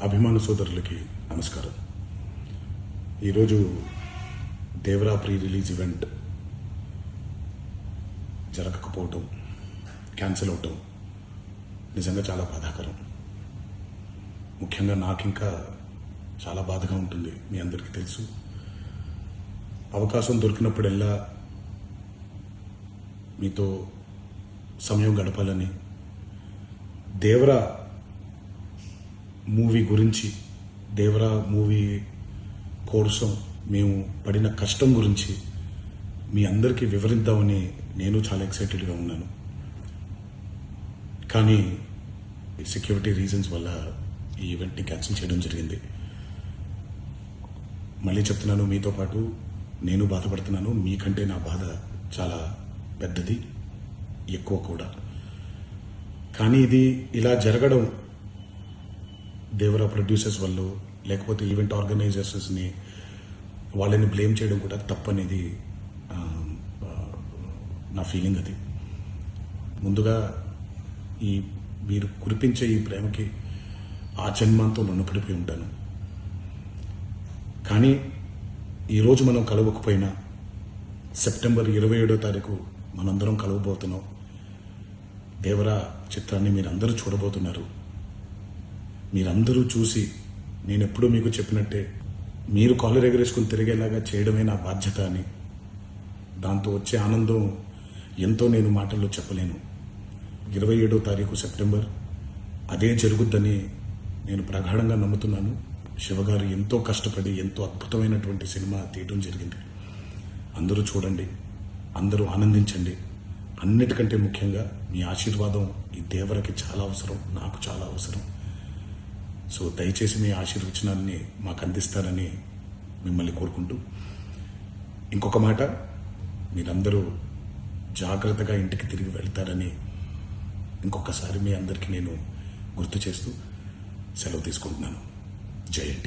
అభిమాన సోదరులకి నమస్కారం. ఈరోజు దేవరా ప్రీ రిలీజ్ ఈవెంట్ జరగకపోవటం, క్యాన్సిల్ అవటం నిజంగా చాలా బాధాకరం. ముఖ్యంగా నాకు ఇంకా చాలా బాధగా ఉంటుంది. మీ అందరికీ తెలుసు, అవకాశం దొరికినప్పుడల్లా మీతో సమయం గడపాలని, దేవరా మూవీ గురించి, దేవరా మూవీ కోసం మేము పడిన కష్టం గురించి మీ అందరికీ వివరిద్దామని నేను చాలా ఎక్సైటెడ్గా ఉన్నాను. కానీ సెక్యూరిటీ రీజన్స్ వల్ల ఈ ఈవెంట్ని క్యాన్సిల్ చేయడం జరిగింది. మళ్ళీ చెప్తున్నాను, మీతో పాటు నేను బాధపడుతున్నాను. మీకంటే నా బాధ చాలా పెద్దది, ఎక్కువ కూడా. కానీ ఇది ఇలా జరగడం దేవరా ప్రొడ్యూసర్స్ వల్ల, లేకపోతే ఈవెంట్ ఆర్గనైజర్స్ని వాళ్ళని బ్లేమ్ చేయడం కూడా తప్పనేది నా ఫీలింగ్. అది ముందుగా మీరు కురిపించే ఈ ప్రేమకి ఆ జన్మంతో రుణపడిపోయి ఉంటాను. కానీ ఈరోజు మనం కలవకపోయినా సెప్టెంబర్ 27వ తారీఖు మనందరం కలవబోతున్నాం. దేవరా చిత్రాన్ని మీరందరూ చూడబోతున్నారు. మీరందరూ చూసి, నేను ఎప్పుడూ మీకు చెప్పినట్టే, మీరు కాలర్ ఎగరేసుకుని తిరిగేలాగా చేయడమే నా బాధ్యత అని, దాంతో వచ్చే ఆనందం ఎంతో నేను మాటల్లో చెప్పలేను. 27వ తారీఖు సెప్టెంబర్ అదే జరుగుద్దని నేను ప్రగాఢంగా నమ్ముతున్నాను. శివగారు ఎంతో కష్టపడి ఎంతో అద్భుతమైనటువంటి సినిమా తీయడం జరిగింది. అందరూ చూడండి, అందరూ ఆనందించండి. అన్నిటికంటే ముఖ్యంగా మీ ఆశీర్వాదం ఈ దేవరకి చాలా అవసరం, నాకు చాలా అవసరం. సో దయచేసి మీ ఆశీర్వచనాన్ని మాకు అందిస్తారని మిమ్మల్ని కోరుకుంటూ, ఇంకొక మాట, మీరందరూ జాగ్రత్తగా ఇంటికి తిరిగి వెళ్తారని ఇంకొకసారి మీ అందరికీ నేను గుర్తు చేస్తూ సెలవు తీసుకుంటున్నాను. జై హింద్.